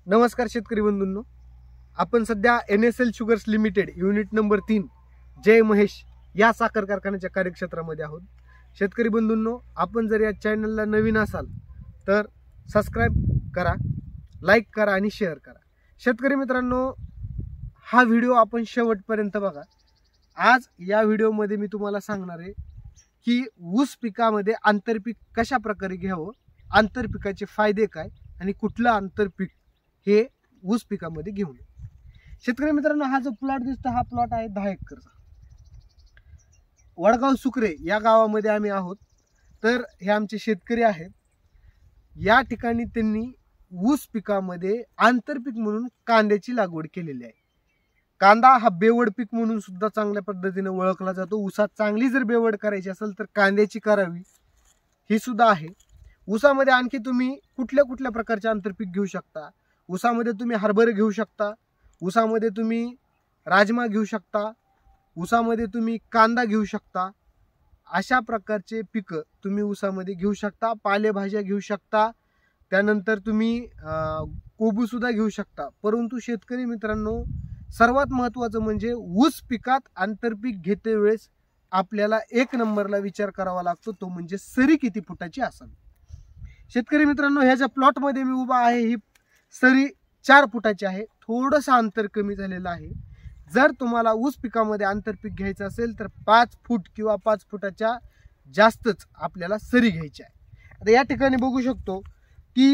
नमस्कार शेतकरी बंधूंनो, आपण सध्या NSL sugars limited unit number 3 जय महेश या साखर कारखान्याच्या कार्यक्षेत्रामध्ये आहोत. शेतकरी बंधूंनो, आपण जर या चॅनलला नवीन असाल तर सबस्क्राइब करा, लाईक करा आणि शेअर करा. शेतकरी मित्रांनो, हा व्हिडिओ आपण शेवटपर्यंत बघा. आज या व्हिडिओमध्ये मी तुम्हाला सांगणार आहे की ऊस पिकामध्ये आंतरपीक कशा प्रकारे घ्यावं, आंतरपिकाचे फायदे काय आणि कुठलं आंतरपीक हे ऊस पिकामध्ये घेऊ नये. शेतकरी मित्रांनो, हा जो प्लॉट दिसतो हा प्लॉट आहे 10 एकरचा. वडगाव सुकरे या गावामध्ये आम्ही आहोत. तर हे आमचे शेतकरी आहेत. या ठिकाणी त्यांनी ऊस पिकामध्ये आंतरपीक म्हणून कांद्याची लागवड केलेली आहे. कांदा हा बेवड पीक म्हणून सुद्धा चांगल्या पद्धतीने ओळखला जातो. ऊसात चांगली जर बेवड करायची असेल तर कांद्याची करावी, ही सुद्धा आहे. ऊसामध्ये आणखी तुम्ही कुठल्या कुठल्या प्रकारचे आंतरपीक घेऊ शकता. ऊसामध्ये तुम्ही हरभरे घेऊ शकता, ऊसामध्ये तुम्ही राजमा घेऊ शकता, ऊसामध्ये तुम्ही कांदा घेऊ शकता. अशा प्रकारचे पिकं तुम्ही ऊसामध्ये घेऊ शकता. पालेभाज्या घेऊ शकता, त्यानंतर तुम्ही कोबू सुद्धा घेऊ शकता. परंतु शेतकरी मित्रांनो, सर्वात महत्त्वाचं म्हणजे ऊस पिकात आंतरपीक घेते वेळेस आपल्याला एक नंबरला विचार करावा लागतो, तो म्हणजे सरी किती फुटाची असावी. शेतकरी मित्रांनो, ह्या ज्या प्लॉटमध्ये मी उभा आहे ही सरी 4 फुटाची आहे. थोडंसं अंतर कमी झालेलं आहे. जर तुम्हाला ऊस पिकामध्ये आंतरपीक घ्यायचं असेल तर 5 फूट किंवा 5 फुटाच्या जास्तच आपल्याला सरी घ्यायची आहे. आता या ठिकाणी बघू शकतो की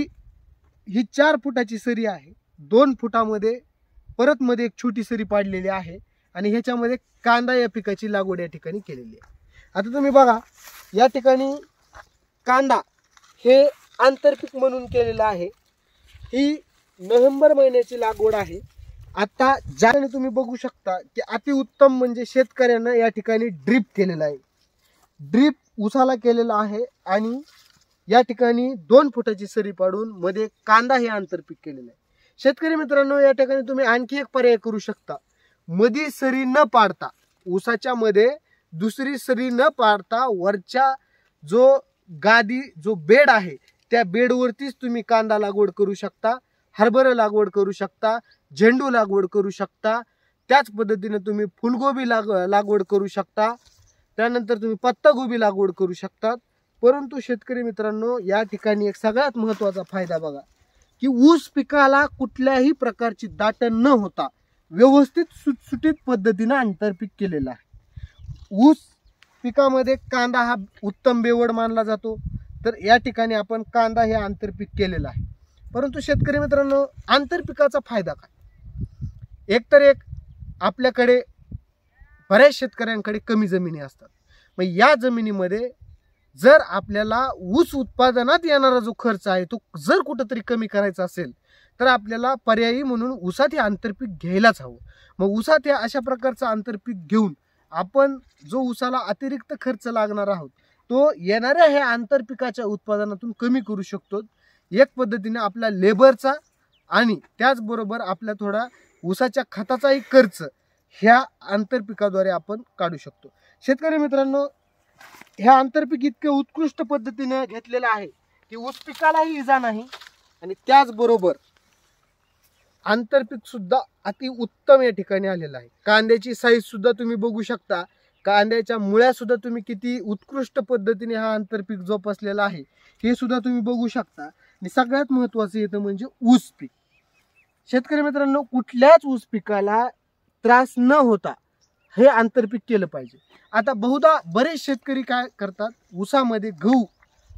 ही 4 फुटाची सरी आहे. 2 फुटामध्ये परत मध्ये एक छोटी सरी पाडलेली आहे आणि ह्याच्यामध्ये कांदा या पिकाची लागवड या ठिकाणी केलेली आहे. आता तुम्ही बघा, या ठिकाणी कांदा हे आंतरपीक म्हणून केलेलं आहे. ही नोव्हेंबर महिन्याची लागवड आहे. आता ज्याने तुम्ही बघू शकता की अतिउत्तम म्हणजे शेतकऱ्यांना या ठिकाणी ड्रीप केलेला आहे. ड्रीप ऊसाला केलेला आहे आणि या ठिकाणी 2 फुटाची सरी पाडून मध्ये कांदा हे आंतरपीक केलेलं आहे. शेतकरी मित्रांनो, या ठिकाणी तुम्ही आणखी एक पर्याय करू शकता. मध्ये सरी न पाडता, ऊसाच्या मध्ये दुसरी सरी न पाडता वरच्या जो बेड आहे त्या बेडवरतीच तुम्ही कांदा लागवड करू शकता, हरभरा लागवड करू शकता, झेंडू लागवड करू शकता. त्याच पद्धतीने तुम्ही फुलगोबी लागवड करू शकता, त्यानंतर तुम्ही पत्तागोबी लागवड करू शकता. परंतु शेतकरी मित्रांनो, या ठिकाणी एक सगळ्यात महत्त्वाचा फायदा बघा की ऊस पिकाला कुठल्याही प्रकारची दाटण न होता व्यवस्थित सुटसुटीत पद्धतीने आंतरपीक केलेलं आहे. ऊस पिकामध्ये कांदा हा उत्तम बेवड मानला जातो. तर या ठिकाणी आपण कांदा हे आंतरपीक केलेलं आहे. परंतु शेतकरी मित्रांनो, आंतरपिकाचा फायदा काय? एक आपल्याकडे बऱ्याच शेतकऱ्यांकडे कमी जमिनी असतात. मग या जमिनीमध्ये जर आपल्याला ऊस उत्पादनात येणारा जो खर्च आहे तो जर कुठंतरी कमी करायचा असेल तर आपल्याला पर्यायी म्हणून ऊसात हे आंतरपीक घ्यायलाच हवं. मग ऊसात हे अशा प्रकारचं आंतरपीक घेऊन आपण जो ऊसाला अतिरिक्त खर्च लागणार आहोत तो येणाऱ्या ह्या आंतरपिकाच्या उत्पादनातून कमी करू शकतो. एक पद्धतीने आपल्या लेबरचा आणि त्याचबरोबर आपल्या थोडा ऊसाच्या खताचाही खर्च ह्या आंतरपिकाद्वारे आपण काढू शकतो. शेतकरी मित्रांनो, ह्या आंतरपीक इतके उत्कृष्ट पद्धतीने घेतलेलं आहे की ऊस पिकालाही इजा नाही आणि त्याचबरोबर आंतरपीक सुद्धा अति उत्तम या ठिकाणी आलेलं आहे. कांद्याची साईज सुद्धा तुम्ही बघू शकता. कांद्याच्या मुळ्या सुद्धा तुम्ही किती उत्कृष्ट पद्धतीने हा आंतरपीक जोपासलेला आहे हे सुद्धा तुम्ही बघू शकता. आणि सगळ्यात महत्त्वाचं येतं म्हणजे ऊस पीक. शेतकरी मित्रांनो, कुठल्याच ऊस पिकाला त्रास न होता हे आंतरपीक केलं पाहिजे. आता बहुधा बरेच शेतकरी काय करतात, ऊसामध्ये गहू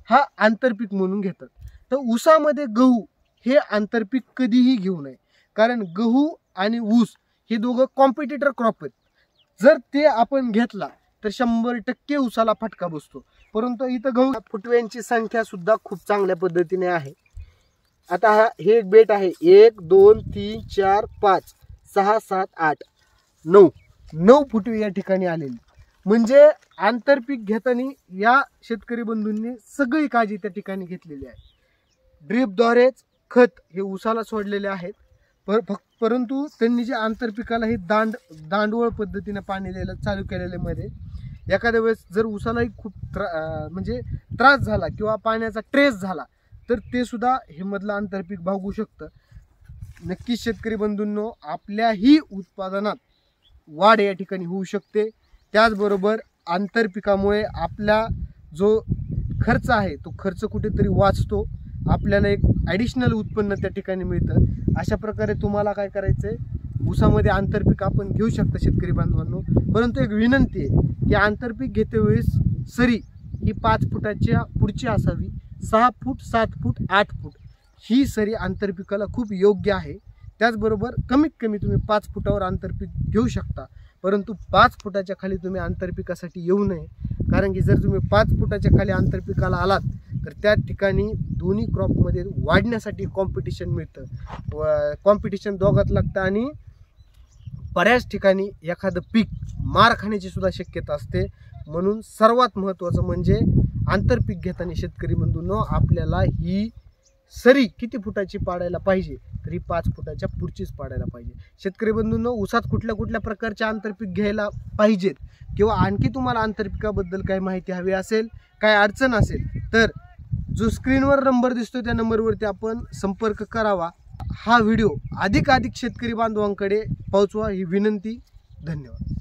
हा आंतरपीक म्हणून घेतात. तर ऊसामध्ये गहू हे आंतरपीक कधीही घेऊ नये, कारण गहू आणि ऊस हे दोघं कॉम्पिटिटर क्रॉप आहेत. जर ते आपण घेतला तर 100% ऊसाला फटका बसतो. परंतु इथं गहू फुटव्यांची संख्या सुद्धा खूप चांगल्या पद्धतीने आहे. आता हे एक बेट आहे. 1 2 3 4 5 6 7 8 9 फुटवे या ठिकाणी आलेली. म्हणजे आंतरपीक घेताना या शेतकरी बंधूंनी सगळी काळजी त्या ठिकाणी घेतलेली आहे. ड्रीपद्वारेच खत हे ऊसाला सोडलेले आहेत. परंतु त्यांनी जे आंतरपिकाला हे दांडवळ पद्धतीने पाणी द्यायला चालू केलेले मध्ये एखाद्या वेळेस जर ऊसालाही खूप त्रास झाला किंवा पाण्याचा ट्रेस झाला तर ते सुद्धा हे मधलं आंतरपीक भागू शकतं. नक्कीच शेतकरी बंधूंनो, आपल्याही उत्पादनात वाढ या ठिकाणी होऊ शकते। त्याचबरोबर आंतरपिकामुळे आपला जो खर्च आहे तो खर्च कुठेतरी वाचतो, आपल्याला एक ॲडिशनल उत्पन्न त्या ठिकाणी मिळतं। अशा प्रकारे तुम्हाला काय करायचं आहे, ऊसामध्ये आंतरपीक आपण घेऊ शकता शेतकरी बांधवांनो। परंतु एक विनंती आहे की आंतरपीक घेतेवेळेस सरी ही 5 फुटाच्या पुढची असावी, 6 फूट 7 फूट 8 फूट ही सरी आंतरपिकाला खूप योग्य आहे। त्याचबरोबर कमीत कमी तुम्ही 5 फुटावर आंतरपीक घेऊ शकता, परंतु 5 फुटाच्या खाली तुम्ही आंतरपिकासाठी येऊ नये। कारण की जर तुम्ही 5 फुटाच्या खाली आंतरपिकाला आलात तर त्या ठिकाणी दोन्ही क्रॉपमध्ये वाढण्यासाठी कॉम्पिटिशन मिळतं व कॉम्पिटिशन दोघात लागतं आणि बऱ्याच ठिकाणी एखादं पीक मार खाण्याची सुद्धा शक्यता असते। म्हणून सर्वात महत्त्वाचं म्हणजे आंतरपीक घेताना शेतकरी बंधूंनो, आपल्याला ही सरी किती फुटाची पाडायला पाहिजे, तर ही 5 फुटाच्या पुढचीच पाडायला पाहिजे। शेतकरी बंधूंनो, ऊसात कुठल्या कुठल्या प्रकारचे आंतरपीक घ्यायला पाहिजेत किंवा आणखी तुम्हाला आंतरपिकाबद्दल काही माहिती हवी असेल, काय अडचण असेल तर जो स्क्रीनवर नंबर दिसतो त्या नंबरवरती आपण संपर्क करावा। हा व्हिडिओ अधिकाधिक शेतकरी बांधवांकडे पोहोचवा ही विनंती। धन्यवाद।